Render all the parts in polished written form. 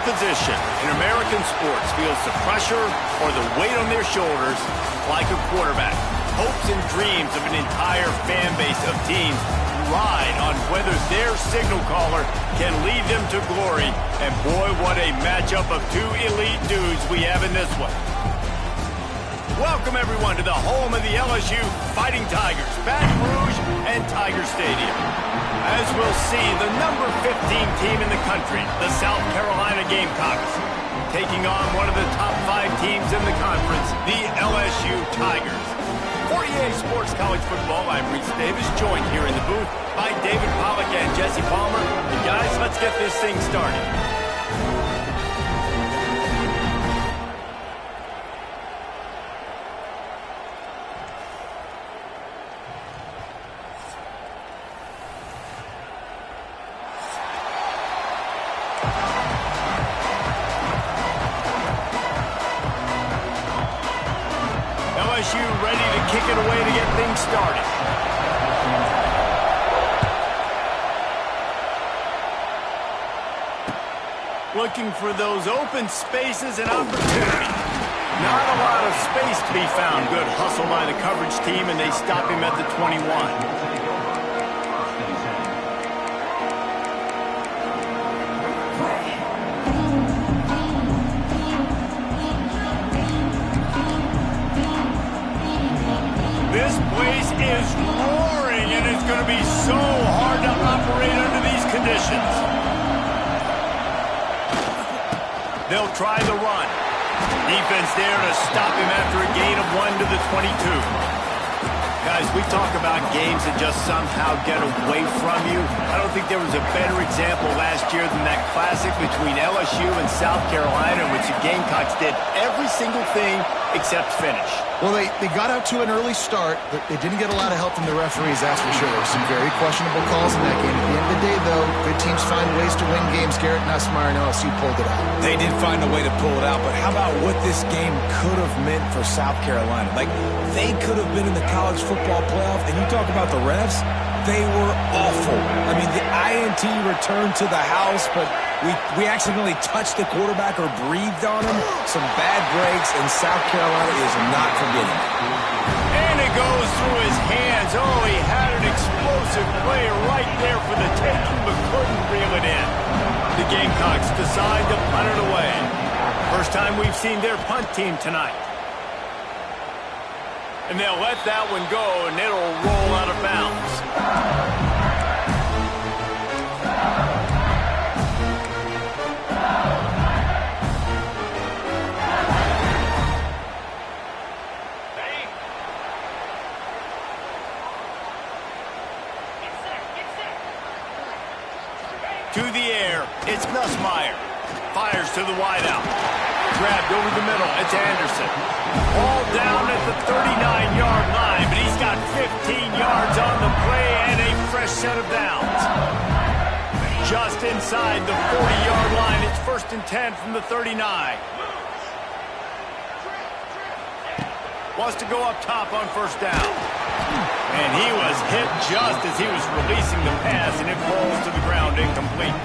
position in American sports feels the pressure or the weight on their shoulders like a quarterback. Hopes and dreams of an entire fan base of teams ride on whether their signal caller can lead them to glory. And boy, what a matchup of two elite dudes we have in this one. Welcome, everyone, to the home of the LSU Fighting Tigers, Baton Rouge and Tiger Stadium. As we'll see, the number 15 team in the country, the South Carolina Gamecocks, taking on one of the top 5 teams in the conference, the LSU Tigers. For EA Sports College Football, I'm Reese Davis, joined here in the booth by David Pollack and Jesse Palmer. And guys, let's get this thing started. LSU ready to kick it away to get things started. Looking for those open spaces and opportunities. Not a lot of space to be found. Good hustle by the coverage team, and they stop him at the 21. This place is roaring, and it's going to be so hard to operate under these conditions. They'll try the run. Defense there to stop him after a gain of 1 to the 22. Guys, we talk about games that just somehow get away from you. I don't think there was a better example last year than that classic between LSU and South Carolina, in which the Gamecocks did every single thing except finish. Well, they got out to an early start, but they didn't get a lot of help from the referees, that's for sure. There were some very questionable calls in that game. At the end of the day, though, good teams find ways to win games. Garrett Nussmeier and LSU pulled it out. They did find a way to pull it out, but how about what this game could have meant for South Carolina? Like, they could have been in the college football playoff, and you talk about the refs, they were awful. I mean, the INT returned to the house, but we accidentally touched the quarterback or breathed on him. Some bad breaks, and South Carolina is not forgetting. And it goes through his hands. Oh, he had an explosive play right there for the taking, but couldn't reel it in. The Gamecocks decide to punt it away. First time we've seen their punt team tonight. And they'll let that one go, and it'll roll out of bounds. To the air, it's Nussmeier. Fires to the wideout. Grabbed over the middle, it's Anderson. All down at the 39-yard line, but he's got 15 yards on the play and a fresh set of downs. Just inside the 40-yard line, it's 1st and 10 from the 39. Wants to go up top on 1st down. And he was hit just as he was releasing the pass, and it falls to the ground incomplete.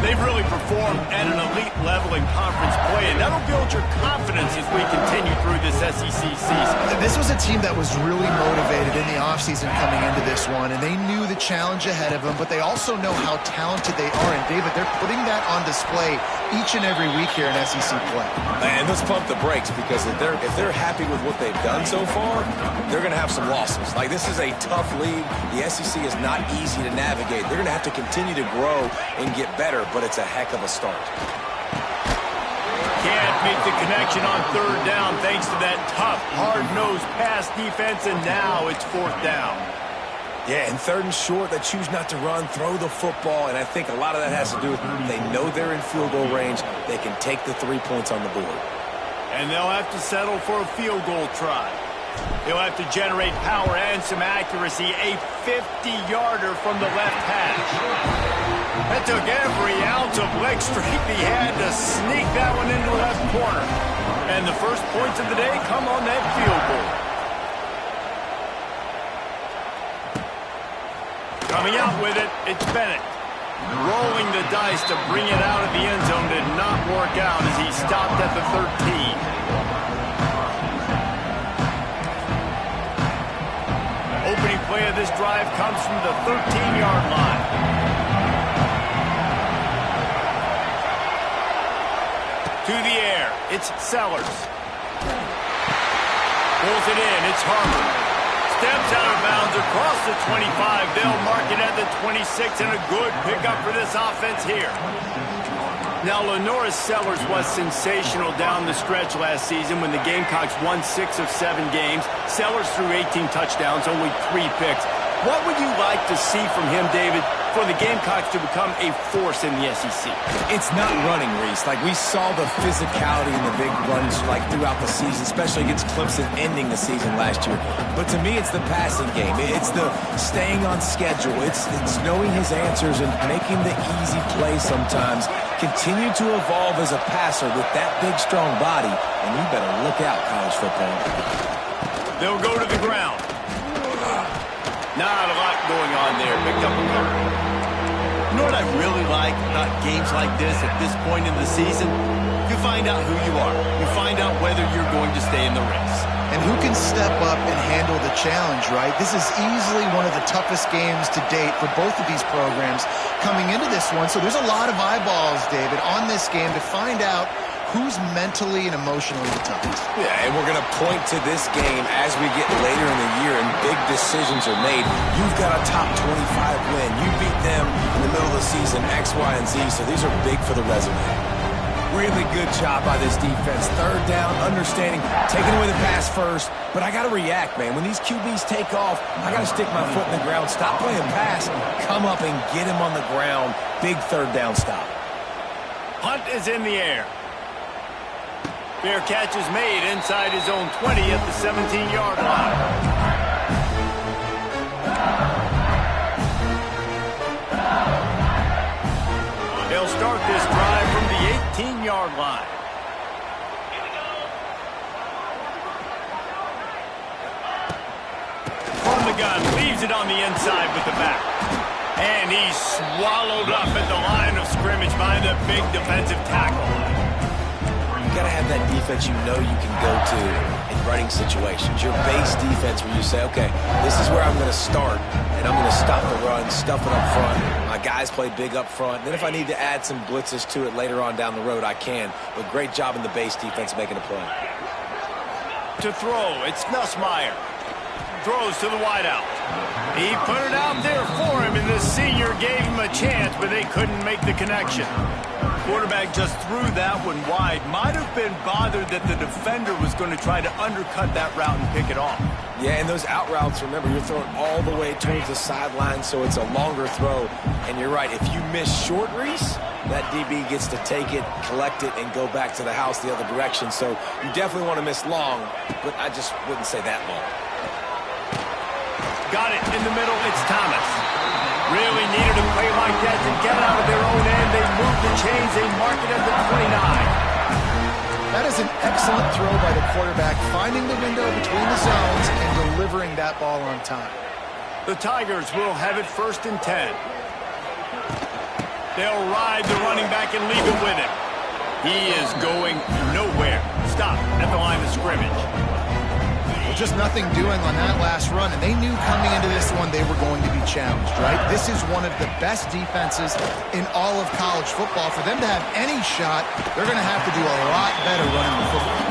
They've really performed at an elite level in conference play, and that'll build your confidence as we continue through this SEC season. This was a team that was really motivated in the offseason coming into this one, and they knew the challenge ahead of them, but they also know how talented they are. And, David, they're putting that on display each and every week here in SEC play. And let's pump the brakes, because if they're happy with what they've done so far, they're going to have some losses. Like, this is a tough league. The SEC is not easy to navigate. They're going to have to continue to grow and get better, but it's a heck of a start. Can't make the connection on 3rd down thanks to that tough, hard-nosed pass defense, and now it's 4th down. Yeah, and 3rd and short, they choose not to run, throw the football, and I think a lot of that has to do with they know they're in field goal range. They can take the 3 points on the board. And they'll have to settle for a field goal try. He'll have to generate power and some accuracy. A 50-yarder from the left hash. That took every ounce of leg strength he had to sneak that one into the left corner. And the first points of the day come on that field goal. Coming out with it, it's Bennett. Rolling the dice to bring it out of the end zone did not work out as he stopped at the 13. Opening play of this drive comes from the 13-yard line. To the air, it's Sellers. Pulls it in, it's Harper. Steps out of bounds across the 25. They'll mark it at the 26, and a good pickup for this offense here. Now, Lenoris Sellers was sensational down the stretch last season when the Gamecocks won 6 of 7 games. Sellers threw 18 touchdowns, only 3 picks. What would you like to see from him, David, for the Gamecocks to become a force in the SEC? It's not running, Reese. Like, we saw the physicality in the big runs like throughout the season, especially against Clemson ending the season last year. But to me, it's the passing game. It's the staying on schedule. It's knowing his answers and making the easy play sometimes. Continue to evolve as a passer with that big, strong body, and you better look out, college football. They'll go to the ground. Not a lot going on there. Picked up a couple. You know what I really like about games like this at this point in the season? You find out who you are. You find out whether you're going to stay in the race. And who can step up and handle the challenge, right? This is easily one of the toughest games to date for both of these programs coming into this one. So there's a lot of eyeballs, David, on this game to find out who's mentally and emotionally the toughest. Yeah, and we're going to point to this game as we get later in the year and big decisions are made. You've got a top 25 win. You beat them in the middle of the season, X, Y, and Z, so these are big for the resume. Really good job by this defense. Third down, understanding, taking away the pass first, but I got to react, man. When these QBs take off, I got to stick my foot in the ground, stop playing pass, come up and get him on the ground. Big third down stop. Punt is in the air. Fair catch is made inside his own 20 at the 17-yard line. They'll start this drive from the 18-yard line. From the gun, leaves it on the inside with the back. And he's swallowed up at the line of scrimmage by the big defensive tackle. You got to have that defense you know you can go to in running situations. Your base defense where you say, okay, this is where I'm going to start, and I'm going to stop the run, stuff it up front. My guys play big up front. Then if I need to add some blitzes to it later on down the road, I can. But great job in the base defense making a play. To throw, it's Nussmeier. Throws to the wideout. He put it out there for him, and the senior gave him a chance, but they couldn't make the connection. Quarterback just threw that one wide. Might have been bothered that the defender was going to try to undercut that route and pick it off. Yeah, and those out routes, remember, you're throwing all the way towards the sideline, so it's a longer throw. And you're right, if you miss short, Reese, that DB gets to take it, collect it, and go back to the house the other direction. So you definitely want to miss long, but I just wouldn't say that long. Got it in the middle, it's Thomas. Really needed a play like that to get out of their own end. They move the chains, they mark it at the 29. That is an excellent throw by the quarterback, finding the window between the zones and delivering that ball on time. The Tigers will have it 1st and 10. They'll ride the running back and leave it with him. He is going nowhere. Stop at the line of scrimmage. Just nothing doing on that last run, and they knew coming into this one they were going to be challenged, right? This is one of the best defenses in all of college football. For them to have any shot, they're going to have to do a lot better running the football.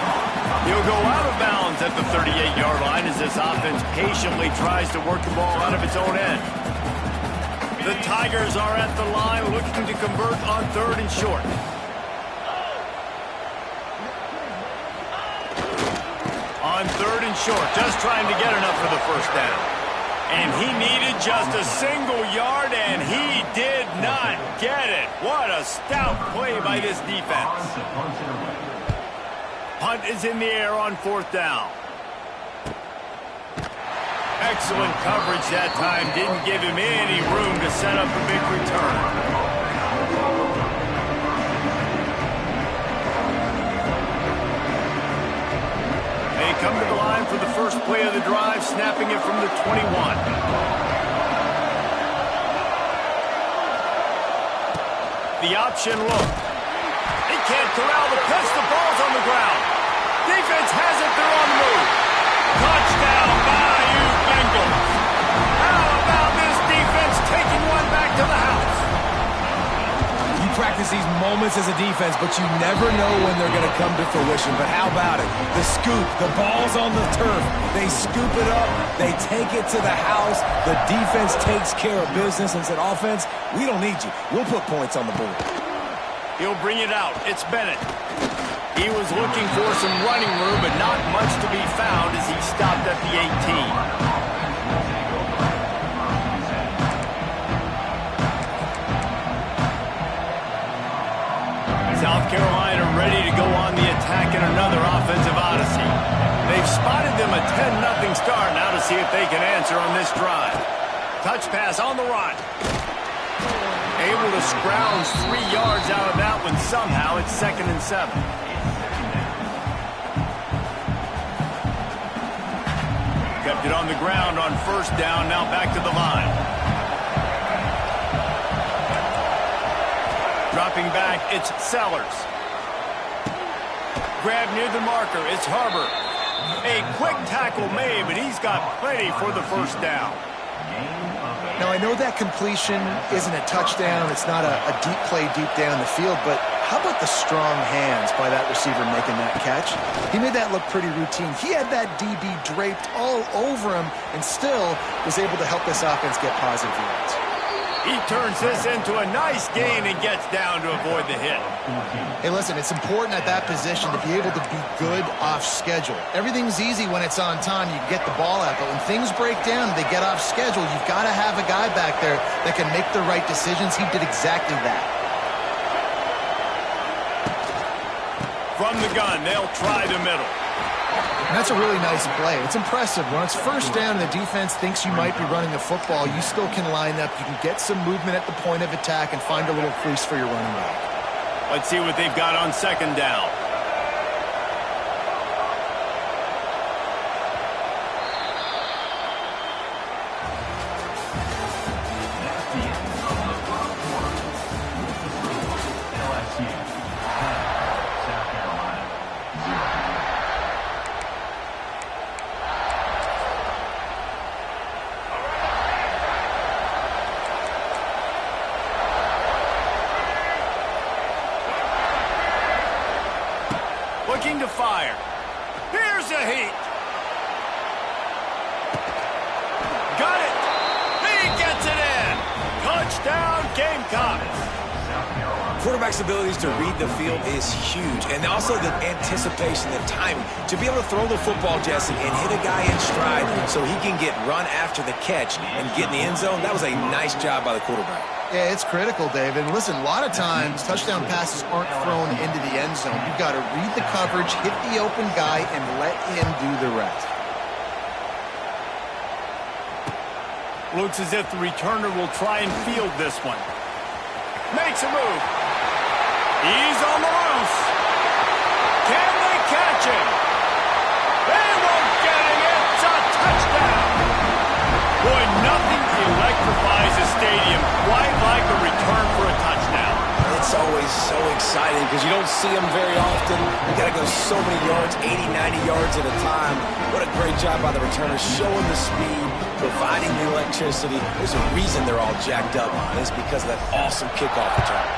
He'll go out of bounds at the 38-yard line as this offense patiently tries to work the ball out of its own end. The Tigers are at the line looking to convert on 3rd and short. On 3rd and short, just trying to get enough for the 1st down. And he needed just a single yard, and he did not get it. What a stout play by this defense. Punt is in the air on 4th down. Excellent coverage that time. Didn't give him any room to set up a big return. They come to the line for the first play of the drive, snapping it from the 21. The option look. He can't corral the pitch. The ball's on the ground. Defense has it. They're on the move. Touchdown, Bayou Bengals. How about this defense taking one back to the house? You practice these moments as a defense, but you never know when they're going to come to fruition. But how about it? The scoop, the ball's on the turf. They scoop it up. They take it to the house. The defense takes care of business and said, offense, we don't need you. We'll put points on the board. He'll bring it out. It's Bennett. He was looking for some running room, but not much to be found as he stopped at the 18. South Carolina ready to go on the attack in another offensive odyssey. They've spotted them a 10-0 start. Now to see if they can answer on this drive. Touch pass on the run. Able to scrounge 3 yards out of that one somehow. It's 2nd and 7. Kept it on the ground on 1st down. Now back to the line. Dropping back, it's Sellers. Grab near the marker, it's Harbor. A quick tackle made, but he's got plenty for the 1st down. Now, I know that completion isn't a touchdown. It's not a deep play deep down the field, but how about the strong hands by that receiver making that catch? He made that look pretty routine. He had that DB draped all over him and still was able to help this offense get positive yards. He turns this into a nice gain and gets down to avoid the hit. Hey, listen, it's important at that position to be able to be good off schedule. Everything's easy when it's on time. You get the ball out, but when things break down, they get off schedule. You've got to have a guy back there that can make the right decisions. He did exactly that. From the gun, they'll try the middle. And that's a really nice play. It's impressive. When it's 1st down and the defense thinks you might be running the football, you still can line up. You can get some movement at the point of attack and find a little crease for your running back. Let's see what they've got on 2nd down. Looking to fire. Here's a heat. Got it. He gets it in. Touchdown, Gamecocks. Quarterback's abilities to read the field is huge, and also the anticipation, the timing. To be able to throw the football, Jesse, and hit a guy in stride so he can get run after the catch and get in the end zone, that was a nice job by the quarterback. Yeah, it's critical, David. And listen, a lot of times touchdown passes aren't thrown into the end zone. You've got to read the coverage, hit the open guy, and let him do the rest. Looks as if the returner will try and field this one. Makes a move. He's on the loose. Can they catch him? They won't get him. It's a touchdown. Boy, nothing electrifies a stadium quite like a return for a touchdown. It's always so exciting because you don't see them very often. You got to go so many yards, 80, 90 yards at a time. What a great job by the returner, showing the speed, providing the electricity. There's a reason they're all jacked up. It's because of that awesome kickoff return.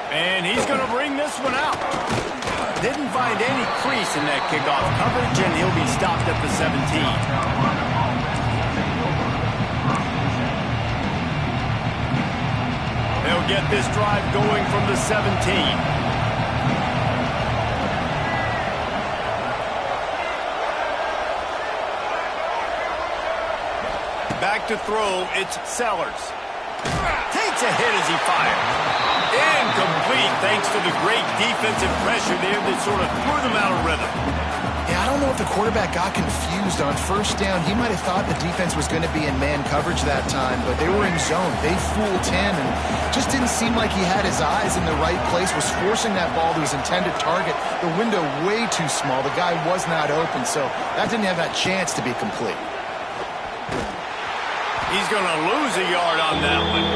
And he's going to bring this one out. Didn't find any crease in that kickoff coverage, and he'll be stopped at the 17. They'll get this drive going from the 17. Back to throw, it's Sellers. Takes a hit as he fires. Incomplete thanks to the great defensive pressure there that sort of threw them out of rhythm. Yeah, I don't know if the quarterback got confused on 1st down. He might have thought the defense was going to be in man coverage that time, but they were in zone. They fooled him and just didn't seem like he had his eyes in the right place, was forcing that ball to his intended target. The window way too small. The guy was not open, so that didn't have that chance to be complete. He's going to lose a yard on that one.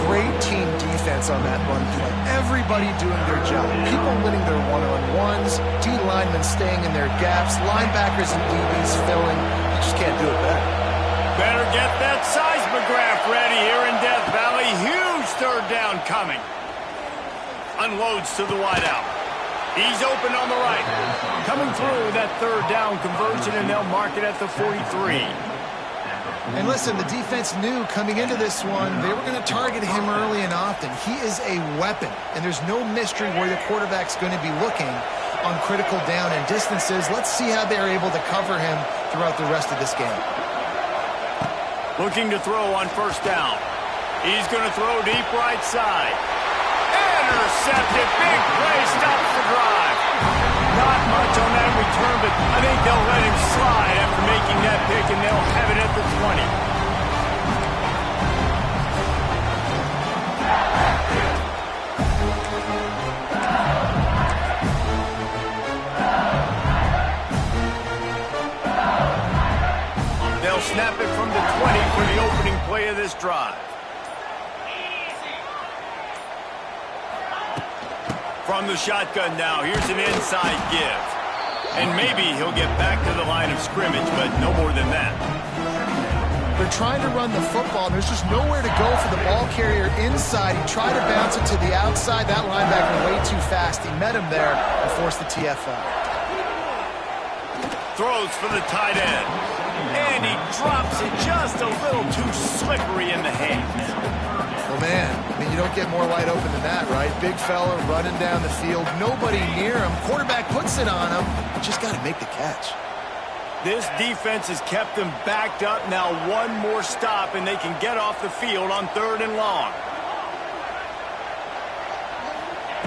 Great team defense on that run play. Everybody doing their job. People winning their one-on-ones, D linemen staying in their gaps, linebackers and DBs filling. You just can't do it better. Better get that seismograph ready here in Death Valley. Huge third down coming. Unloads to the wideout. He's open on the right. Coming through that third down conversion, and they'll mark it at the 43. And listen, the defense knew coming into this one, they were going to target him early and often. He is a weapon, and there's no mystery where the quarterback's going to be looking on critical down and distances. Let's see how they're able to cover him throughout the rest of this game. Looking to throw on first down. He's going to throw deep right side. Intercepted. Big play. Stops the drive. Not much on that return, but I think they'll let him slide after making that pick, and they'll have it at the 20. They'll snap it from the 20 for the opening play of this drive. From the shotgun now, here's an inside give. And maybe he'll get back to the line of scrimmage, but no more than that. They're trying to run the football. There's just nowhere to go for the ball carrier inside. He tried to bounce it to the outside. That linebacker way too fast. He met him there and forced the TFL. Throws for the tight end. And he drops it just a little too slippery in the hands. Well, man, I mean, you don't get more wide open than that, right? Big fella running down the field. Nobody near him. Quarterback puts it on him. Just got to make the catch. This defense has kept them backed up. Now one more stop, and they can get off the field on 3rd and long.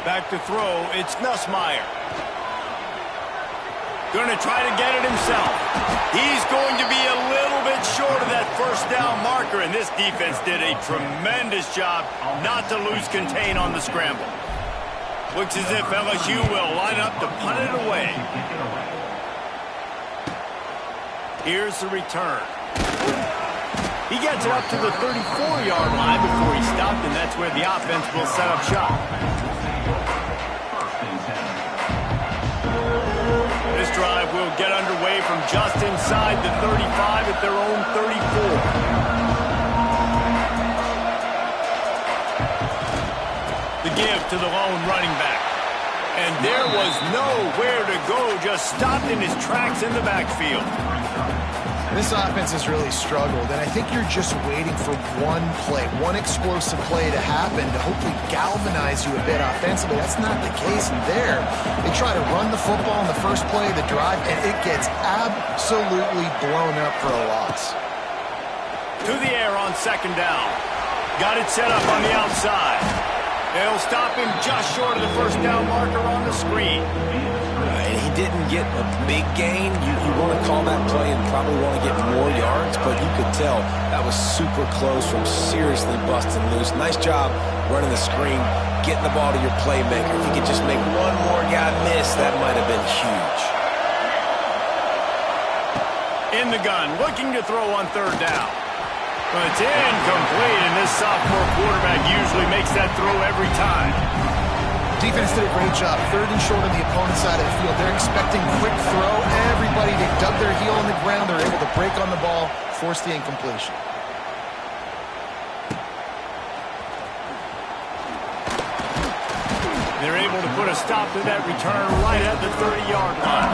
Back to throw. It's Nussmeier. Going to try to get it himself. He's going to be a little bit short of that first down marker, and this defense did a tremendous job not to lose contain on the scramble. Looks as if LSU will line up to punt it away. Here's the return. He gets it up to the 34-yard line before he stopped, and that's where the offense will set up shop. This drive will get underway from just inside the 35 at their own 34. The give to the lone running back. And there was nowhere to go, just stopped in his tracks in the backfield. This offense has really struggled, and I think you're just waiting for one play, one explosive play to happen to hopefully galvanize you a bit offensively. That's not the case in there. They try to run the football in the first play of the drive, and it gets absolutely blown up for a loss. To the air on 2nd down. Got it set up on the outside. They'll stop him just short of the first down marker on the screen. And he didn't get a big gain. You want to call that play and probably want to get more yards, but you could tell that was super close from seriously busting loose. Nice job running the screen, getting the ball to your playmaker. If he could just make one more guy miss, that might have been huge. In the gun, looking to throw on 3rd down. But it's incomplete, and this sophomore quarterback usually makes that throw every time. Defense did a great job. 3rd and short on the opponent's side of the field. They're expecting quick throw. Everybody, they dug their heel on the ground. They're able to break on the ball, force the incompletion. They're able to put a stop to that return right at the 30-yard line.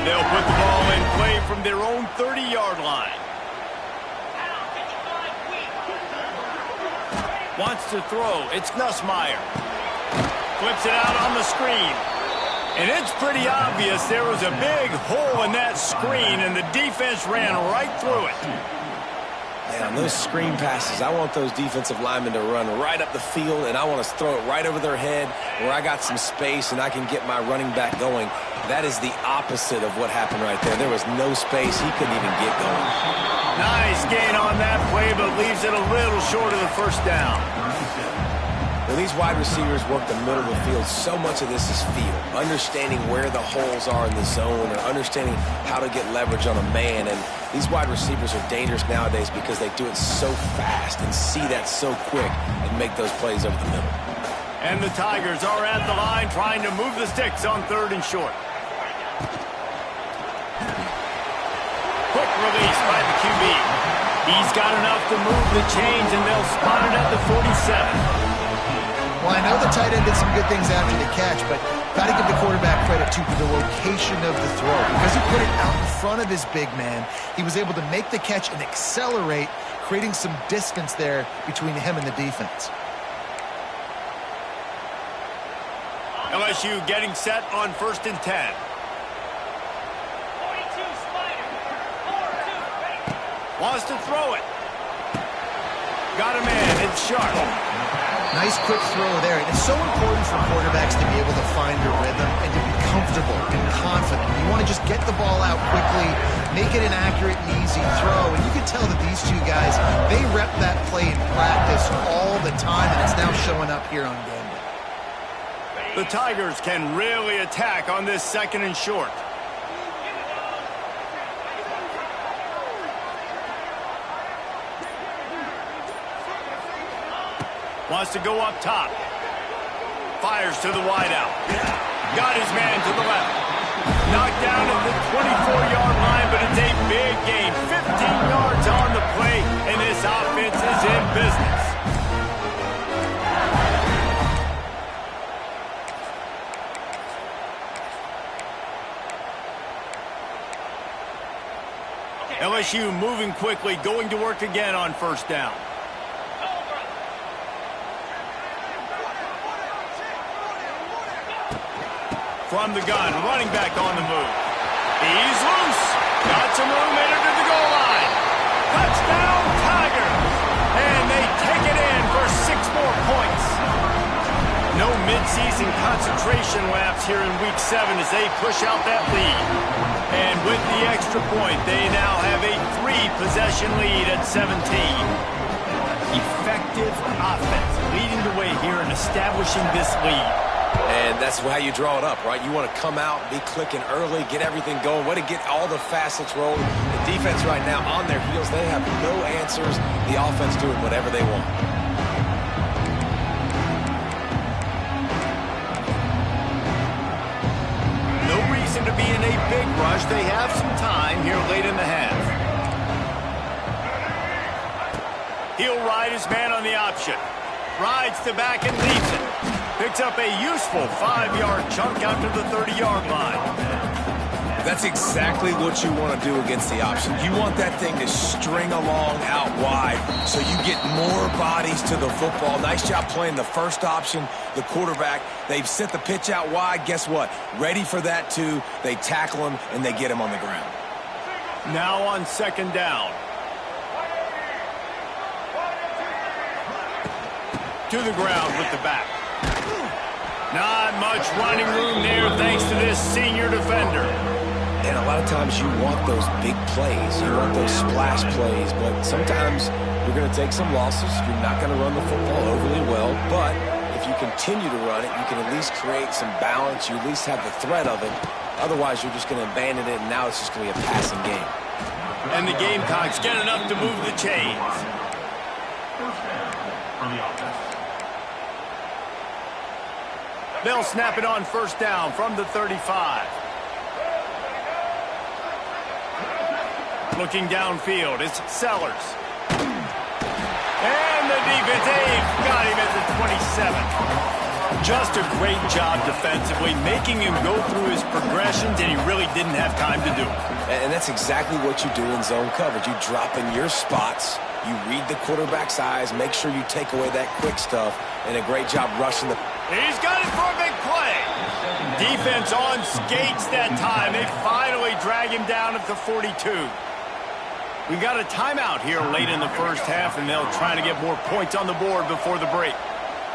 They'll put the ball in play from their own 30-yard line. Wants to throw. It's Nussmeier. Flips it out on the screen. And it's pretty obvious there was a big hole in that screen, and the defense ran right through it. Man, on those screen passes, I want those defensive linemen to run right up the field, and I want to throw it right over their head where I got some space and I can get my running back going. That is the opposite of what happened right there. There was no space. He couldn't even get going. Nice gain on that play, but leaves it a little short of the first down. When these wide receivers work the middle of the field, so much of this is feel. Understanding where the holes are in the zone or understanding how to get leverage on a man. And these wide receivers are dangerous nowadays because they do it so fast and see that so quick and make those plays over the middle. And the Tigers are at the line trying to move the sticks on 3rd and short. Quick release by the QB. He's got enough to move the chains, and they'll spot it at the 47. Well, I know the tight end did some good things after the catch, but got to give the quarterback credit, too, for the location of the throw. Because he put it out in front of his big man, he was able to make the catch and accelerate, creating some distance there between him and the defense. LSU getting set on 1st and 10. Wants to throw it. Got a man. It's sharp. Nice quick throw there. And it's so important for quarterbacks to be able to find a rhythm and to be comfortable and confident. You want to just get the ball out quickly, make it an accurate and easy throw. And you can tell that these two guys, they rep that play in practice all the time, and it's now showing up here on game day. The Tigers can really attack on this 2nd and short. Wants to go up top. Fires to the wideout. Got his man to the left. Knocked down at the 24-yard line, but it's a big gain. 15 yards on the play, and this offense is in business. LSU moving quickly, going to work again on 1st down. From the gun, running back on the move. He's loose. Got some room, entered to the goal line. Touchdown, Tigers. And they take it in for 6 more points. No midseason concentration laps here in Week 7 as they push out that lead. And with the extra point, they now have a 3-possession lead at 17. Effective offense leading the way here and establishing this lead. And that's how you draw it up, right? You want to come out, be clicking early, get everything going, want to get all the facets rolling. The defense right now on their heels, they have no answers. The offense doing whatever they want. No reason to be in a big rush. They have some time here late in the half. He'll ride his man on the option. Rides the back and leaves it. Picks up a useful 5-yard chunk out to the 30-yard line. That's exactly what you want to do against the option. You want that thing to string along out wide so you get more bodies to the football. Nice job playing the first option, the quarterback. They've set the pitch out wide. Guess what? Ready for that, too. They tackle him, and they get him on the ground. Now on 2nd down. To the ground with the back. Not much running room there thanks to this senior defender. And a lot of times you want those big plays. You want those splash plays. But sometimes you're going to take some losses. You're not going to run the football overly well. But if you continue to run it, you can at least create some balance. You at least have the threat of it. Otherwise, you're just going to abandon it, and now it's just going to be a passing game. And the Gamecocks get enough to move the chains. They'll snap it on 1st down from the 35. Looking downfield, it's Sellers. And the defense, they've got him at the 27. Just a great job defensively, making him go through his progressions, and he really didn't have time to do it. And that's exactly what you do in zone coverage. You drop in your spots, you read the quarterback's eyes, make sure you take away that quick stuff, and a great job rushing the... He's got it for a big play. Defense on skates that time. They finally drag him down at the 42. We got a timeout here late in the first half, and they'll try to get more points on the board before the break.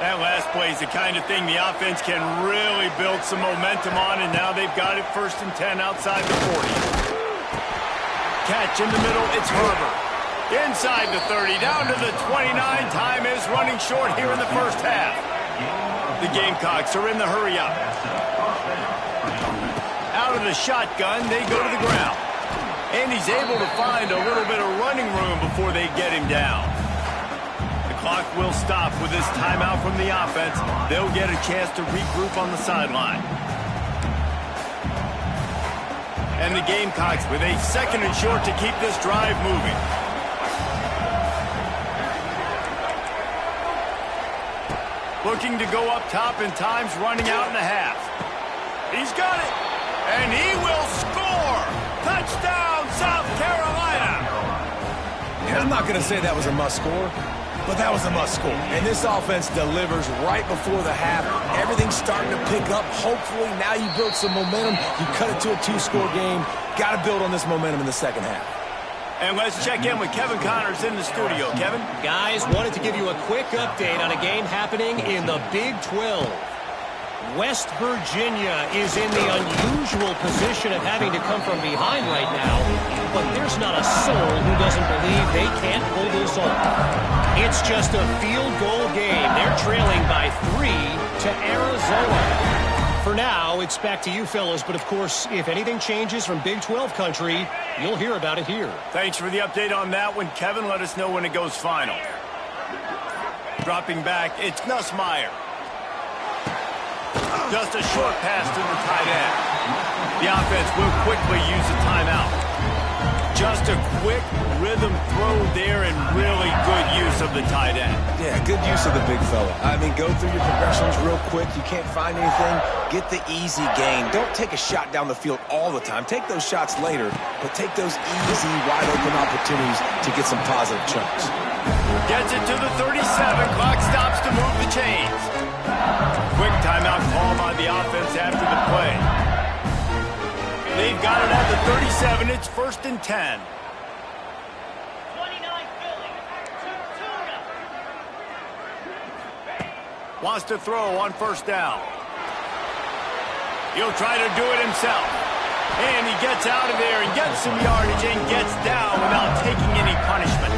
That last play is the kind of thing the offense can really build some momentum on, and now they've got it 1st and 10 outside the 40. Catch in the middle, it's Herbert. Inside the 30, down to the 29. Time is running short here in the first half. The Gamecocks are in the hurry-up. Out of the shotgun, they go to the ground. And he's able to find a little bit of running room before they get him down. The clock will stop with this timeout from the offense. They'll get a chance to regroup on the sideline. And the Gamecocks with a 2nd and short to keep this drive moving. Looking to go up top, and time's running out in the half. He's got it, and he will score! Touchdown, South Carolina! And I'm not going to say that was a must-score, but that was a must-score. And this offense delivers right before the half. Everything's starting to pick up. Hopefully, now you build some momentum. You cut it to a 2-score game. Got to build on this momentum in the second half. And let's check in with Kevin Connors in the studio. Kevin? Guys, wanted to give you a quick update on a game happening in the Big 12. West Virginia is in the unusual position of having to come from behind right now, but there's not a soul who doesn't believe they can't pull this off. It's just a field goal game. They're trailing by 3 to Arizona. For now, it's back to you fellas, but of course, if anything changes from Big 12 country, you'll hear about it here. Thanks for the update on that one, Kevin. Let us know when it goes final. Dropping back, it's Nussmeier. Just a short pass to the tight end. The offense will quickly use a timeout. Just a quick rhythm throw there and really good use of the tight end. Yeah, good use of the big fella. I mean, go through your progressions real quick. You can't find anything. Get the easy gain. Don't take a shot down the field all the time. Take those shots later, but take those easy, wide-open opportunities to get some positive chunks. Gets it to the 37. Clock stops to move the chains. Quick timeout call by the offense after the play. They've got it at the 37. It's 1st and 10. Wants to throw on 1st down. He'll try to do it himself. And he gets out of there and gets some yardage and gets down without taking any punishment.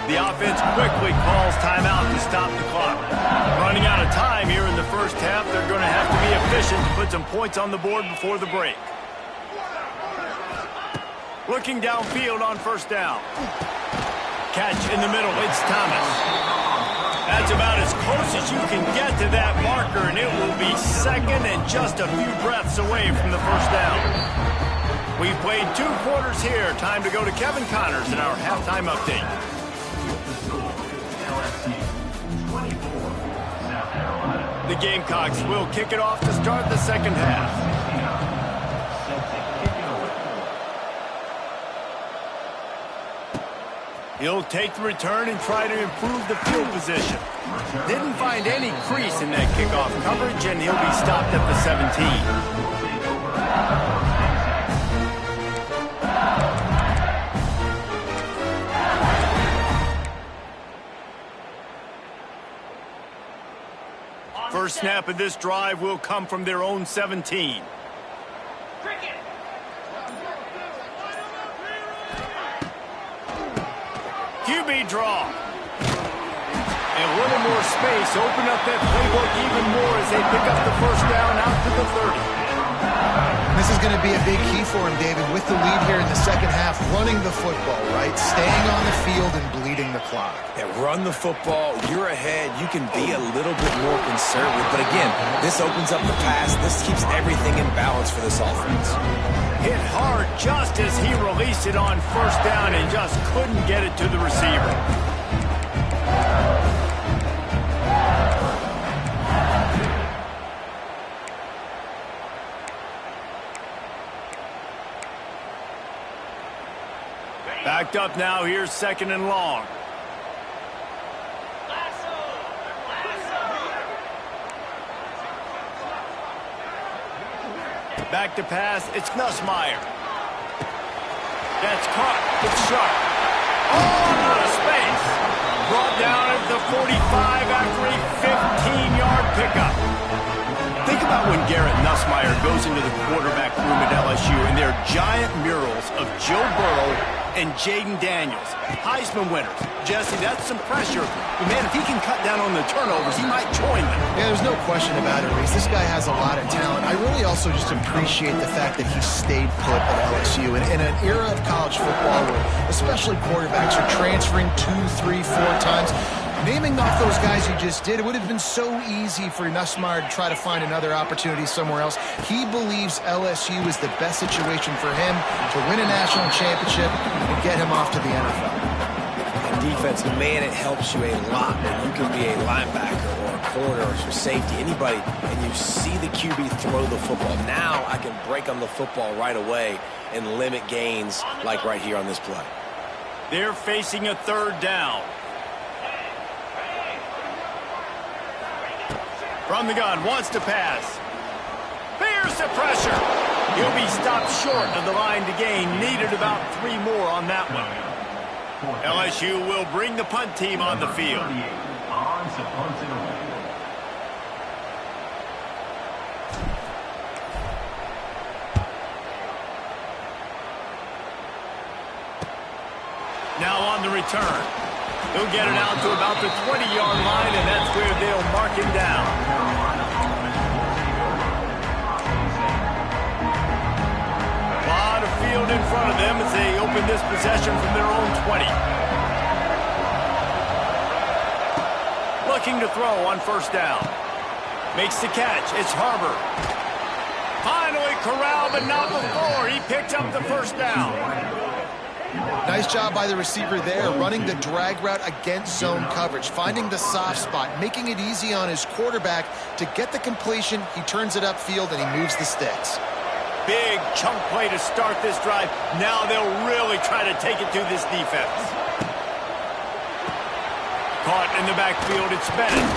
The offense quickly calls timeout to stop the clock. Running out of time here in the first half, they're going to have to be efficient to put some points on the board before the break. Looking downfield on 1st down. Catch in the middle, it's Thomas. That's about as close as you can get to that marker, and it will be 2nd and just a few breaths away from the 1st down. We've played 2 quarters here. Time to go to Kevin Connors in our halftime update. The Gamecocks will kick it off to start the second half. He'll take the return and try to improve the field position. Didn't find any crease in that kickoff coverage, and he'll be stopped at the 17. First snap of this drive will come from their own 17. QB draw. And a little more space. Open up that playbook even more as they pick up the 1st down out to the 30. This is going to be a big key for him, David, with the lead here in the second half, running the football, right? Staying on the field and bleeding the clock. Yeah, run the football. You're ahead. You can be a little bit more conservative. But again, this opens up the pass. This keeps everything in balance for this offense. Hit hard just as he released it on 1st down and just couldn't get it to the receiver. Backed up now, here's 2nd and long. Back to pass, it's Nussmeier. That's caught, it's sharp. Oh, out of space. Brought down at the 45 after a 15-yard pickup. Think about when Garrett Nussmeier goes into the quarterback room at LSU and there are giant murals of Joe Burrow and Jaden Daniels, Heisman winners. Jesse, that's some pressure. But, man, if he can cut down on the turnovers, he might join them. Yeah, there's no question about it, Reese. This guy has a lot of talent. I really also just appreciate the fact that he stayed put at LSU. And in an era of college football where especially quarterbacks are transferring 2, 3, 4 times, naming off those guys you just did, it would have been so easy for Nussmeier to try to find another opportunity somewhere else. He believes LSU is the best situation for him to win a national championship and get him off to the NFL. And defensive man, it helps you a lot when you can be a linebacker or a corner or your safety, anybody, and you see the QB throw the football. Now I can break on the football right away and limit gains like right here on this play. They're facing a third down. From the gun, wants to pass. Fears the pressure. He'll be stopped short of the line to gain. Needed about 3 more on that one. LSU will bring the punt team on the field. Now on the return. He'll get it out to about the 20-yard line, and that's where they'll mark him down. A lot of field in front of them as they open this possession from their own 20. Looking to throw on first down. Makes the catch. It's Harbor. Finally corralled, but not before. He picked up the first down. Nice job by the receiver there, running the drag route against zone coverage, finding the soft spot, making it easy on his quarterback to get the completion. He turns it upfield, and he moves the sticks. Big chunk play to start this drive. Now they'll really try to take it to this defense. Caught in the backfield, it's Bennett.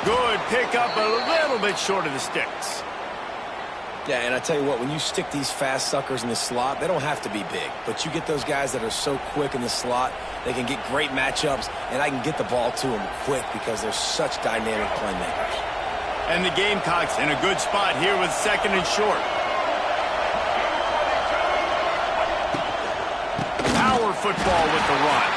Good pickup, a little bit short of the sticks. Yeah, and I tell you what, when you stick these fast suckers in the slot, they don't have to be big. But you get those guys that are so quick in the slot, they can get great matchups, and I can get the ball to them quick because they're such dynamic playmakers. And the Gamecocks in a good spot here with second and short. Power football with the run.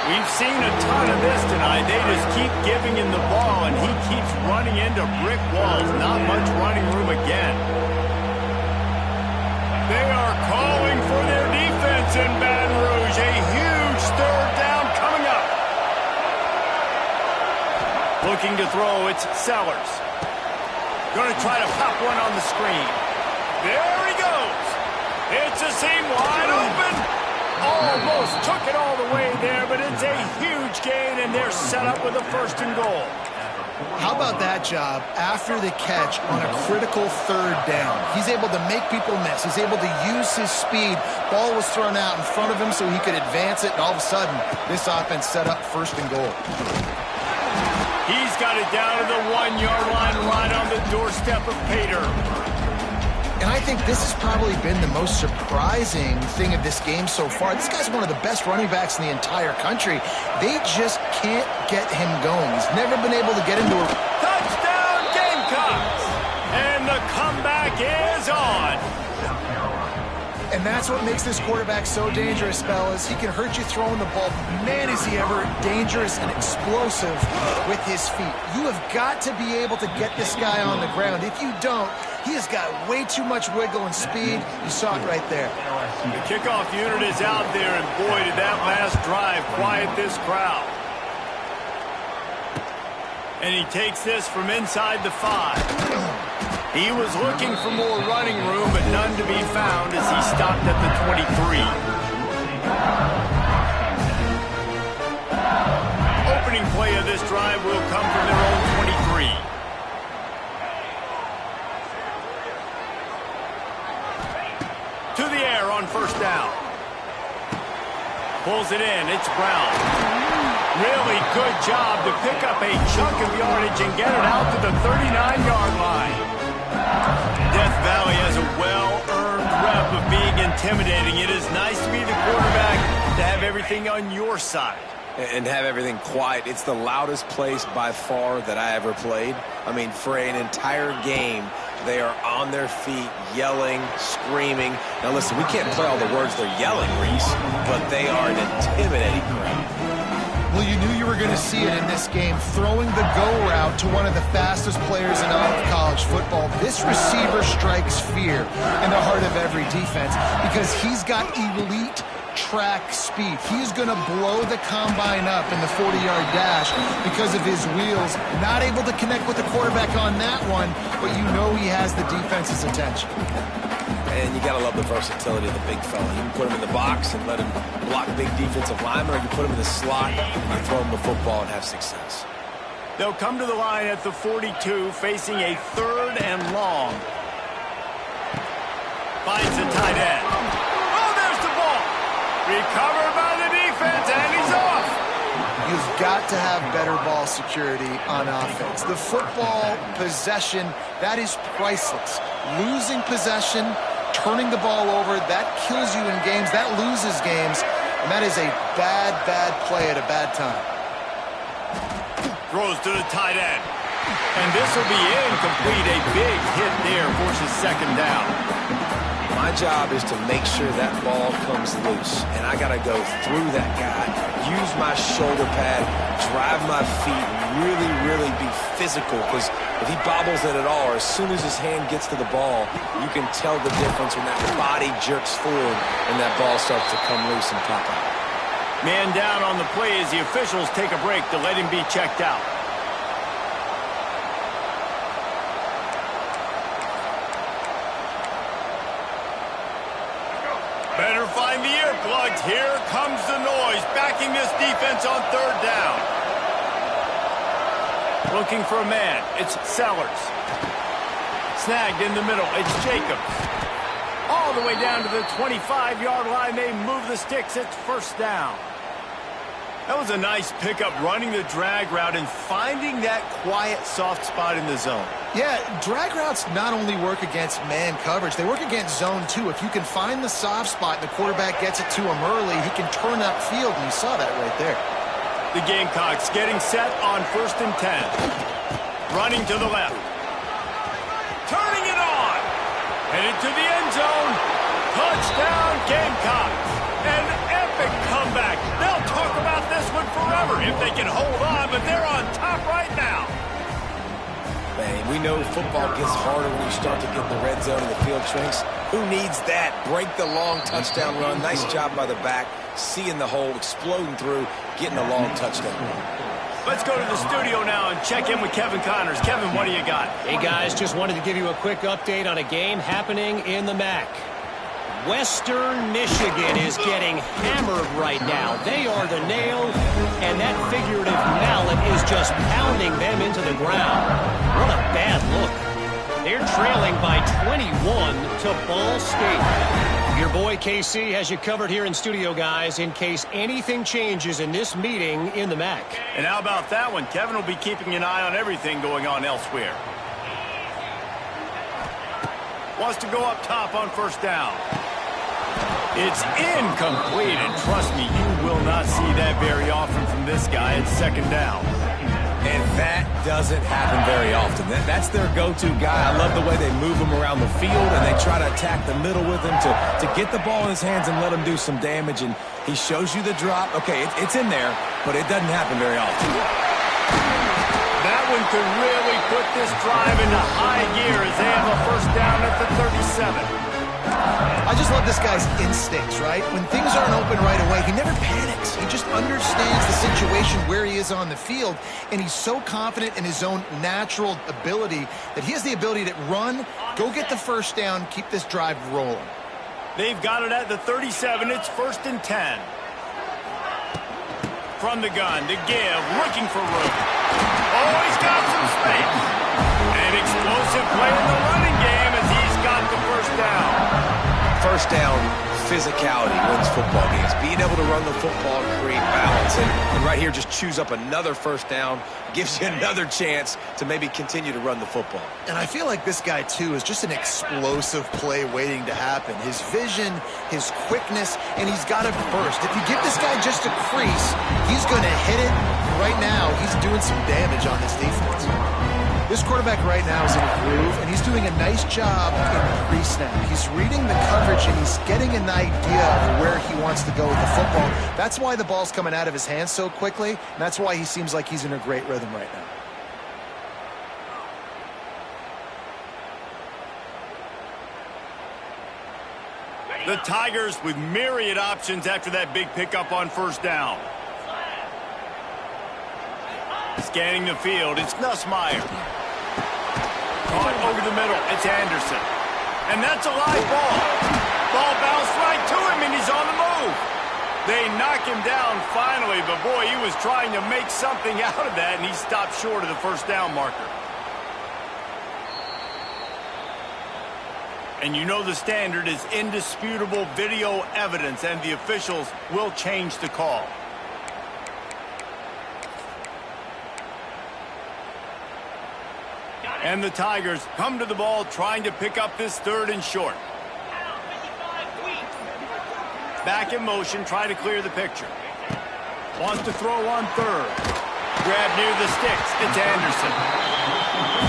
We've seen a ton of this tonight. They just keep giving him the ball, and he keeps running into brick walls. Not much running room again. They are calling for their defense in Baton Rouge. A huge third down coming up. Looking to throw, it's Sellers. Going to try to pop one on the screen. There he goes. It's a seam wide open. Almost took it all the way there, but it's a huge gain, and they're set up with a first and goal. How about that job after the catch on a critical third down? He's able to make people miss. He's able to use his speed. Ball was thrown out in front of him so he could advance it, and all of a sudden, this offense set up first and goal. He's got it down to the 1-yard line right on the doorstep of Pater. And I think this has probably been the most surprising thing of this game so far. This guy's one of the best running backs in the entire country. They just can't get him going. He's never been able to get into a... Touchdown, Gamecocks! And the comeback is on. And that's what makes this quarterback so dangerous, fellas. He can hurt you throwing the ball. Man, is he ever dangerous and explosive with his feet. You have got to be able to get this guy on the ground. If you don't, he has got way too much wiggle and speed. You saw it right there. The kickoff unit is out there, and boy, did that last drive quiet this crowd. And he takes this from inside the 5. He was looking for more running room, but none to be found as he stopped at the 23. Opening play of this drive will come from their own 23. To the air on first down. Pulls it in. It's Brown. Really good job to pick up a chunk of yardage and get it out to the 39-yard line. Death Valley has a well-earned rep of being intimidating. It is nice to be the quarterback, to have everything on your side. And have everything quiet. It's the loudest place by far that I ever played. I mean, for an entire game, They are on their feet, yelling, screaming. Now listen, we can't play all the words they're yelling, Reese, but they are an intimidating crowd. Well, you knew you were going to see it in this game, throwing the go route to one of the fastest players in all of college football. This receiver strikes fear in the heart of every defense because he's got elite track speed. He's going to blow the combine up in the 40-yard dash because of his wheels. Not able to connect with the quarterback on that one, but you know he has the defense's attention. And you got to love the versatility of the big fella. You can put him in the box and let him block big defensive linemen, or you put him in the slot and throw him the football and have success. They'll come to the line at the 42, facing a 3rd and long. Finds the tight end. Oh, there's the ball. Recovered by the defense, and he's off. You've got to have better ball security on offense. The football possession, that is priceless. Losing possession, turning the ball over, that kills you in games, that loses games, and that is a bad, bad play at a bad time. Throws to the tight end. And this will be incomplete. A big hit there, forces 2nd down. My job is to make sure that ball comes loose, and I got to go through that guy, use my shoulder pad, drive my feet, really, really be physical, because if he bobbles it at all, or as soon as his hand gets to the ball, you can tell the difference when that body jerks forward and that ball starts to come loose and pop out. Man down on the play as the officials take a break to let him be checked out. Better find the earplugs. Here comes the noise, backing this defense on 3rd down. Looking for a man. It's Sellers. Snagged in the middle. It's Jacobs. All the way down to the 25-yard line. They move the sticks. It's 1st down. That was a nice pickup, running the drag route and finding that quiet, soft spot in the zone. Yeah, drag routes not only work against man coverage, they work against zone too. If you can find the soft spot and the quarterback gets it to him early, he can turn upfield, and you saw that right there. The Gamecocks getting set on 1st and 10. Running to the left. Turning it on. Headed to the end zone. Touchdown, Gamecocks. An epic comeback. They'll talk about this one forever if they can hold on, but they're on top right now. Man, we know football gets harder when you start to get in the red zone and the field shrinks. Who needs that? Break the long touchdown run. Nice job by the back. Seeing the hole, exploding through, getting a long touchdown run. Let's go to the studio now and check in with Kevin Connors. Kevin, what do you got? Hey, guys, just wanted to give you a quick update on a game happening in the MAC. Western Michigan is getting hammered right now. They are the nail, and that figurative mallet is just pounding them into the ground. What a bad look. They're trailing by 21 to Ball State. Your boy KC has you covered here in studio, guys, in case anything changes in this meeting in the MAC. And how about that one? Kevin will be keeping an eye on everything going on elsewhere. Wants to go up top on 1st down. It's incomplete, and trust me, you will not see that very often from this guy. It's 2nd down. And that doesn't happen very often. That's their go-to guy. I love the way they move him around the field, and they try to attack the middle with him to get the ball in his hands and let him do some damage. And he shows you the drop. Okay, it's in there, but it doesn't happen very often. That one could really put this drive into high gear as they have a 1st down at the 37. I just love this guy's instincts, right? When things aren't open right away, he never panics. He just understands the situation where he is on the field, and he's so confident in his own natural ability that he has the ability to run, go get the 1st down, keep this drive rolling. They've got it at the 37. It's 1st and 10. From the gun to give, looking for room. Oh, he's got some space. An explosive play in the running game as he's got the 1st down. 1st down, physicality wins football games. Being able to run the football and create balance. And right here, just choose up another 1st down, gives you another chance to maybe continue to run the football. And I feel like this guy, too, is just an explosive play waiting to happen. His vision, his quickness, and he's got it burst. If you give this guy just a crease, he's going to hit it. Right now, he's doing some damage on this defense. This quarterback right now is in a groove, and he's doing a nice job in pre-snap. He's reading the coverage, and he's getting an idea of where he wants to go with the football. That's why the ball's coming out of his hands so quickly, and that's why he seems like he's in a great rhythm right now. The Tigers with myriad options after that big pickup on first down. Scanning the field, it's Nussmeier. Caught over the middle, it's Anderson. And that's a live ball. Ball bounced right to him, and he's on the move. They knock him down finally, but boy, he was trying to make something out of that, and he stopped short of the first down marker. And you know the standard is indisputable video evidence, and the officials will change the call. And the Tigers come to the ball trying to pick up this 3rd and short. Back in motion, try to clear the picture. Wants to throw on 3rd. Grab near the sticks. It's Anderson.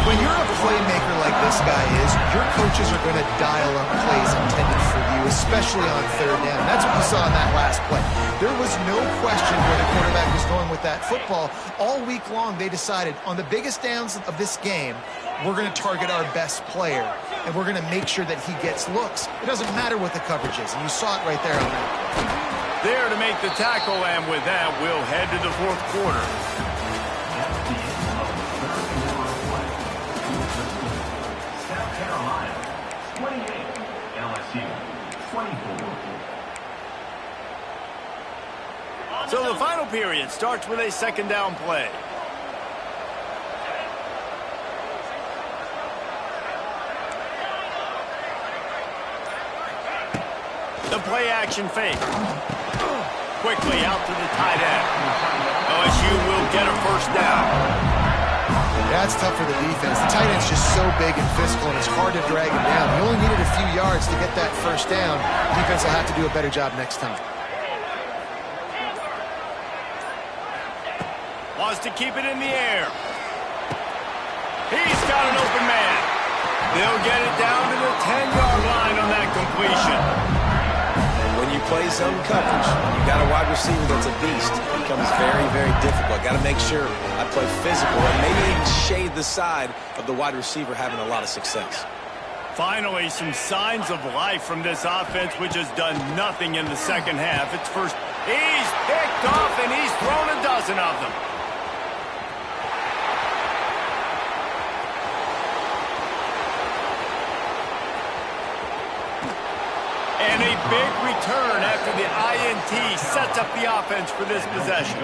When you're a playmaker like this guy is, your coaches are going to dial up plays intended for you, especially on 3rd down. That's what we saw in that last play. There was no question where the quarterback was going with that football. All week long, they decided on the biggest downs of this game, we're going to target our best player, and we're going to make sure that he gets looks. It doesn't matter what the coverage is, and you saw it right there on that. There to make the tackle, and with that, we'll head to the 4th quarter. So the final period starts with a 2nd down play. The play action fake. Quickly out to the tight end. LSU will get a first down. That's tough for the defense. The tight end's just so big and physical, and it's hard to drag him down. He only needed a few yards to get that first down. Defense will have to do a better job next time. Wants to keep it in the air. He's got an open man. They'll get it down to the 10-yard line on that completion. When you play zone coverage, you got a wide receiver that's a beast. It becomes very, very difficult. Got to make sure I play physical and maybe even shade the side of the wide receiver having a lot of success. Finally, some signs of life from this offense, which has done nothing in the second half. It's first. He's picked off, and he's thrown a dozen of them. And a big return after the INT sets up the offense for this possession.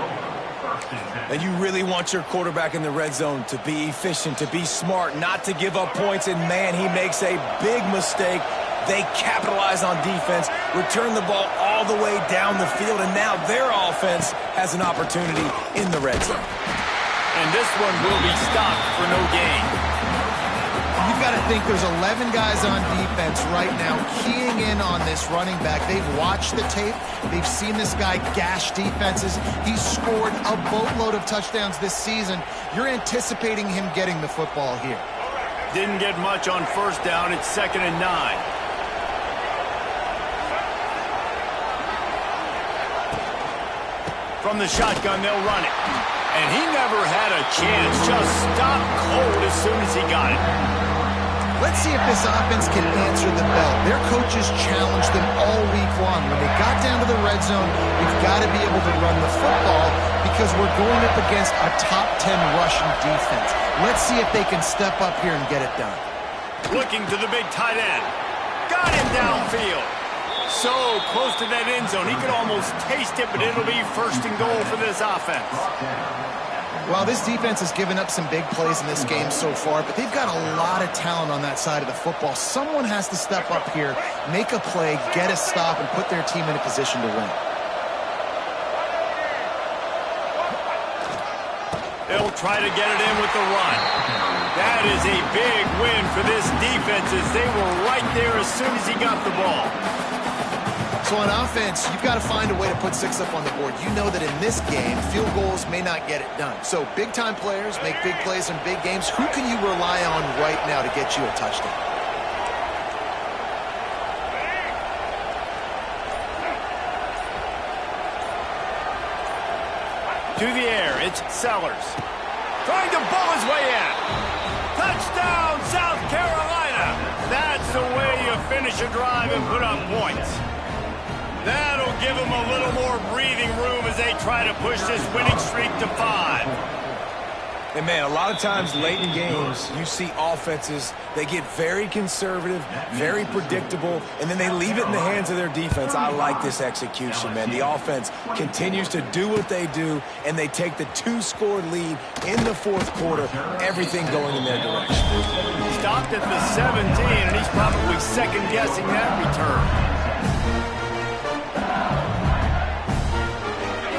And you really want your quarterback in the red zone to be efficient, to be smart, not to give up points. And, man, he makes a big mistake. They capitalize on defense, return the ball all the way down the field, and now their offense has an opportunity in the red zone. And this one will be stopped for no gain. You've got to think there's 11 guys on defense right now keying in on this running back. They've watched the tape. They've seen this guy gash defenses. He's scored a boatload of touchdowns this season. You're anticipating him getting the football here. Didn't get much on first down. It's 2nd and 9. From the shotgun, they'll run it. And he never had a chance. Just stopped cold as soon as he got it. Let's see if this offense can answer the bell. Their coaches challenged them all week long. When they got down to the red zone, we've got to be able to run the football because we're going up against a top 10 rushing defense. Let's see if they can step up here and get it done. Looking to the big tight end. Got him downfield. So close to that end zone. He could almost taste it, but it'll be 1st and goal for this offense. Well, this defense has given up some big plays in this game so far, but they've got a lot of talent on that side of the football. Someone has to step up here, make a play, get a stop, and put their team in a position to win. They'll try to get it in with the run. That is a big win for this defense as they were right there as soon as he got the ball. So on offense, you've got to find a way to put 6 up on the board. You know that in this game, field goals may not get it done. So big-time players make big plays in big games. Who can you rely on right now to get you a touchdown? To the air, it's Sellers. Trying to bull his way in. Touchdown, South Carolina. That's the way you finish a drive and put up points. That'll give them a little more breathing room as they try to push this winning streak to 5. And, man, a lot of times late in games, you see offenses, they get very conservative, very predictable, and then they leave it in the hands of their defense. I like this execution, man. The offense continues to do what they do, and they take the 2-score lead in the fourth quarter, everything going in their direction. Stopped at the 17, and he's probably second-guessing that return.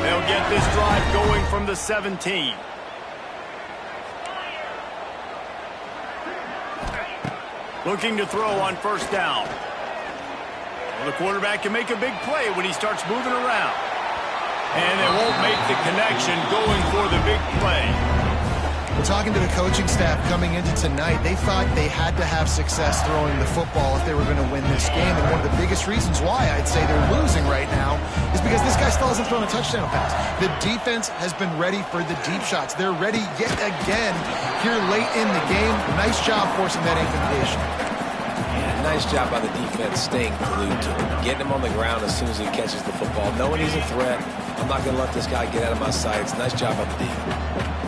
They'll get this drive going from the 17. Looking to throw on first down. Well, the quarterback can make a big play when he starts moving around. And they won't make the connection going for the big play. Well, talking to the coaching staff coming into tonight, they thought they had to have success throwing the football if they were going to win this game. And one of the biggest reasons why I'd say they're losing right now is because this guy still hasn't thrown a touchdown pass. The defense has been ready for the deep shots. They're ready yet again here late in the game. Nice job forcing that incompletion. Yeah, nice job by the defense staying glued to him, getting him on the ground as soon as he catches the football, knowing he's a threat. I'm not going to let this guy get out of my sights. Nice job by the defense.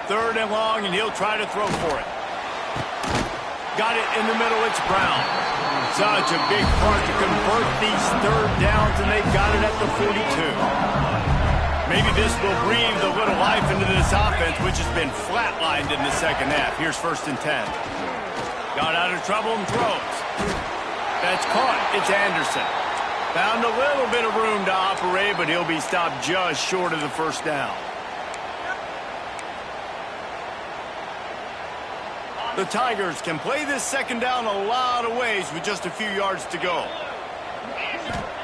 3rd and long, and he'll try to throw for it. Got it in the middle. It's Brown. Such a big part to convert these 3rd downs, and they got it at the 42. Maybe this will breathe a little life into this offense, which has been flatlined in the second half. Here's 1st and 10. Got out of trouble and throws. That's caught. It's Anderson. Found a little bit of room to operate, but he'll be stopped just short of the first down. The Tigers can play this second down a lot of ways with just a few yards to go.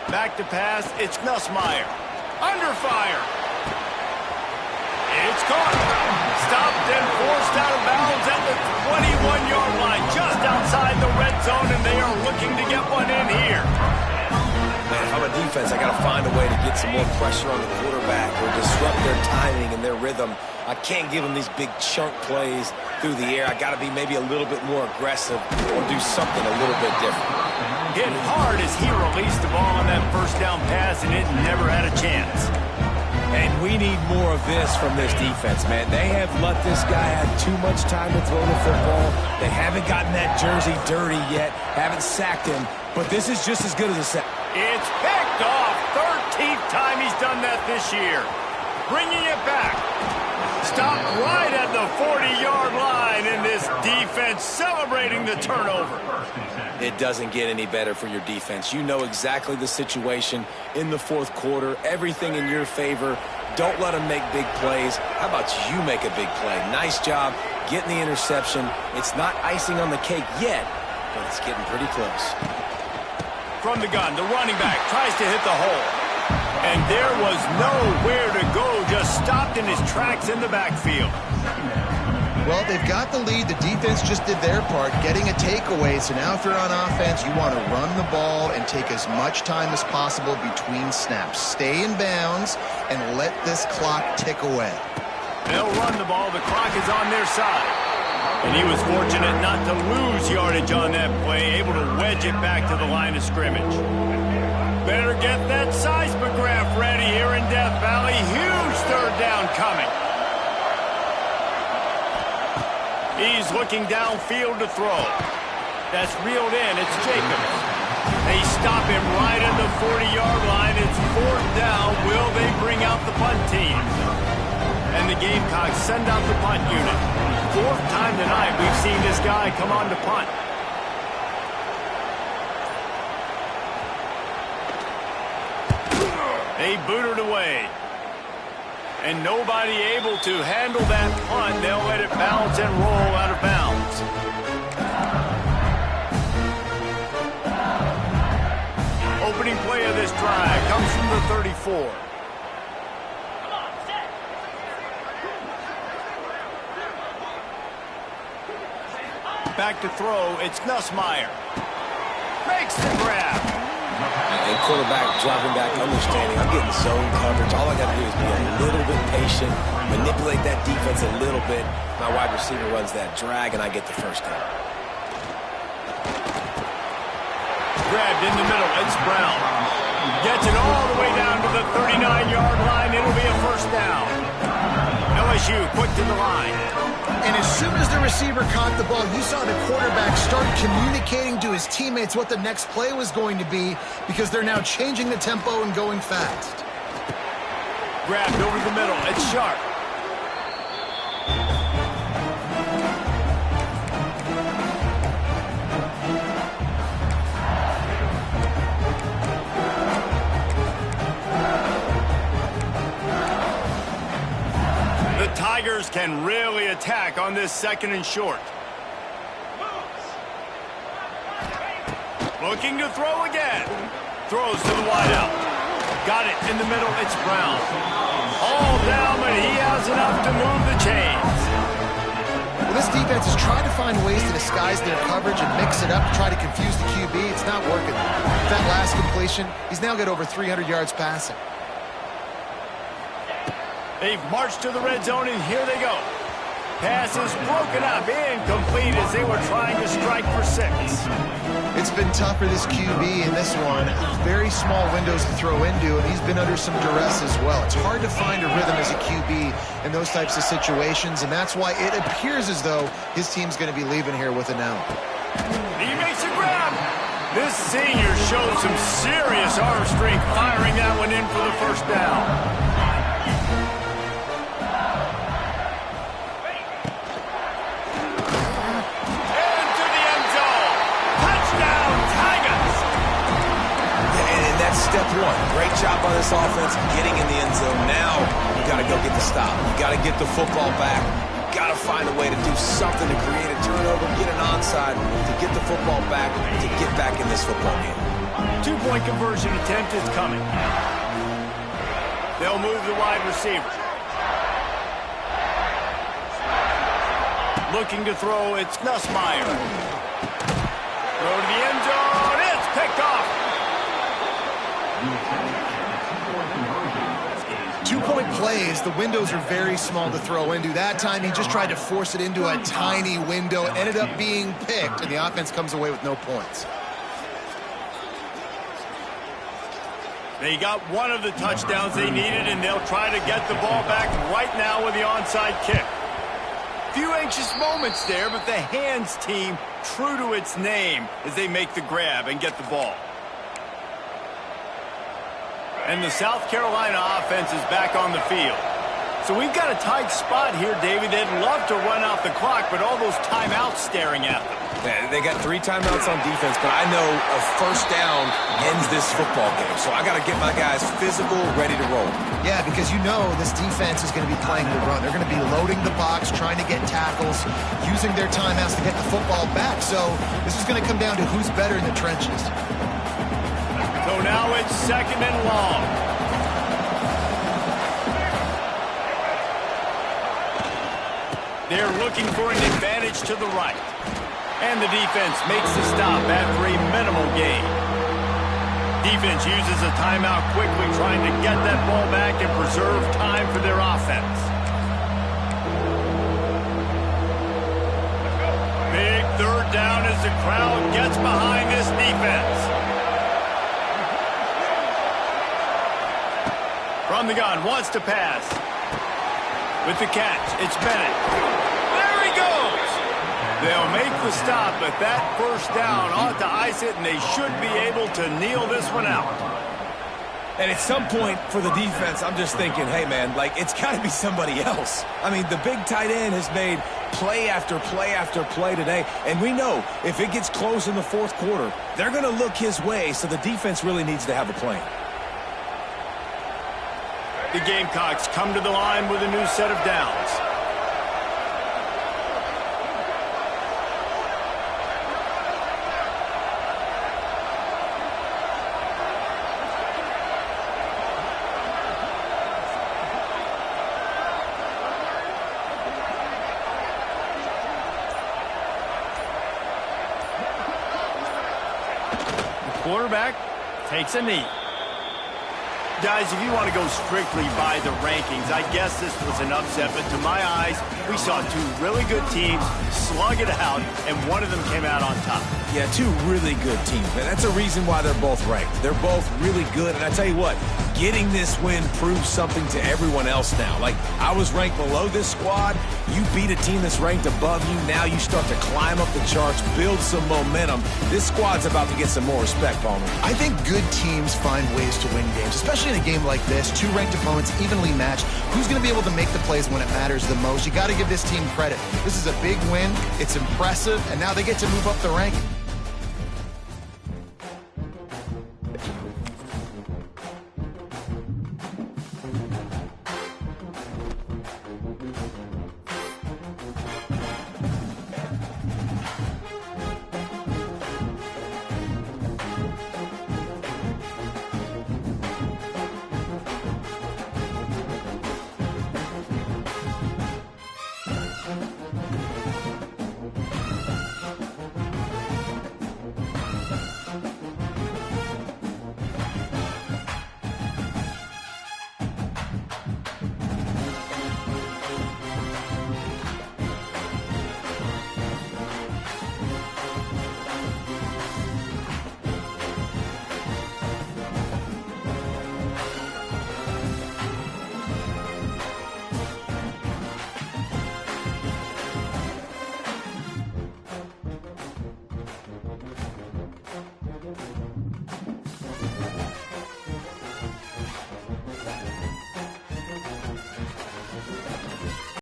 Back to pass, it's Nussmeier. Under fire. It's caught. Stopped and forced out of bounds at the 21-yard line, just outside the red zone, and they are looking to get one in here. Man, if I'm a defense, I got to find a way to get some more pressure on the quarterback or disrupt their timing and their rhythm. I can't give them these big chunk plays through the air. I got to be maybe a little bit more aggressive or do something a little bit different. Hit hard as he released the ball on that first down pass, and it never had a chance. And we need more of this from this defense, man. They have let this guy have too much time to throw the football. They haven't gotten that jersey dirty yet, haven't sacked him, but this is just as good as a sack. It's picked off. 13th time he's done that this year. Bringing it back. Stopped right at the 40-yard line, and this defense celebrating the turnover. It doesn't get any better for your defense. You know exactly the situation in the fourth quarter. Everything in your favor. Don't let them make big plays. How about you make a big play? Nice job getting the interception. It's not icing on the cake yet, but it's getting pretty close. From the gun, the running back tries to hit the hole. And there was nowhere to go, just stopped in his tracks in the backfield. Well, they've got the lead. The defense just did their part, getting a takeaway. So now if you're on offense, you want to run the ball and take as much time as possible between snaps. Stay in bounds and let this clock tick away. They'll run the ball. The clock is on their side. And he was fortunate not to lose yardage on that play, able to wedge it back to the line of scrimmage. Better get that seismograph ready here in Death Valley. Huge 3rd down coming. He's looking downfield to throw. That's reeled in. It's Jacobs. They stop him right at the 40-yard line. It's 4th down. Will they bring out the punt team? And the Gamecocks send out the punt unit. 4th time tonight we've seen this guy come on to punt. They boot it away. And nobody able to handle that punt. They'll let it bounce and roll out of bounds. of this drive comes from the 34. Back to throw, it's Nussmeier. Makes the grab. And quarterback dropping back, understanding I'm getting zone coverage. All I got to do is be a little bit patient, manipulate that defense a little bit. My wide receiver runs that drag, and I get the first down. Grabbed in the middle, it's Brown. Gets it all the way down to the 39-yard line. It'll be a first down. LSU quick to the line. And as soon as the receiver caught the ball, you saw the quarterback start communicating to his teammates what the next play was going to be because they're now changing the tempo and going fast. Grabbed over the middle. It's Sharp. Tigers can really attack on this second and short. Looking to throw again. Throws to the wideout. Got it in the middle. It's Brown. All down, but he has enough to move the chains. Well, this defense is trying to find ways to disguise their coverage and mix it up to try to confuse the QB. It's not working. That last completion, he's now got over 300 yards passing. They've marched to the red zone, and here they go. Pass is broken up, incomplete as they were trying to strike for 6. It's been tough for this QB in this one. Very small windows to throw into, and he's been under some duress as well. It's hard to find a rhythm as a QB in those types of situations, and that's why it appears as though his team's going to be leaving here with an L. He makes a grab. This senior showed some serious arm strength firing that one in for the first down. Step one, great job on this offense, getting in the end zone. Now, you got to go get the stop. You got to get the football back. You got to find a way to do something to create a turnover, get an onside, to get the football back, to get back in this football game. 2-point conversion attempt is coming. They'll move the wide receiver. Looking to throw, it's Nussmeier. Throw to the end zone, it's picked off. 2-point plays, the windows are very small to throw into. That time, he just tried to force it into a tiny window, ended up being picked, and the offense comes away with no points. They got one of the touchdowns they needed, and they'll try to get the ball back right now with the onside kick. Few anxious moments there, but the hands team true to its name as they make the grab and get the ball. And the South Carolina offense is back on the field. So we've got a tight spot here, David. They'd love to run out the clock, but all those timeouts staring at them. They got 3 timeouts on defense, but I know a first down ends this football game. So I got to get my guys physical, ready to roll. Yeah, because you know this defense is going to be playing the run. They're going to be loading the box, trying to get tackles, using their timeouts to get the football back. So this is going to come down to who's better in the trenches. So now it's second and long. They're looking for an advantage to the right. And the defense makes the stop after a minimal gain. Defense uses a timeout quickly, trying to get that ball back and preserve time for their offense. Big third down as the crowd gets behind this defense. From the gun, wants to pass. With the catch, it's Bennett. There he goes! They'll make the stop, but that first down ought to ice it, and they should be able to kneel this one out. And at some point for the defense, I'm just thinking, hey, man, like, it's got to be somebody else. I mean, the big tight end has made play after play after play today, and we know if it gets close in the fourth quarter, they're going to look his way, so the defense really needs to have a plan. The Gamecocks come to the line with a new set of downs. quarterback takes a knee. Guys, if you want to go strictly by the rankings, I guess this was an upset, but to my eyes, we saw two really good teams slug it out, and one of them came out on top. Yeah, two really good teams, man. That's a reason why they're both ranked. They're both really good, and I tell you what, getting this win proves something to everyone else now. Like, I was ranked below this squad. You beat a team that's ranked above you. Now you start to climb up the charts, build some momentum. This squad's about to get some more respect, Palmer. I think good teams find ways to win games, especially in a game like this. Two ranked opponents evenly matched. Who's going to be able to make the plays when it matters the most? You got to give this team credit. This is a big win. It's impressive, and now they get to move up the ranking.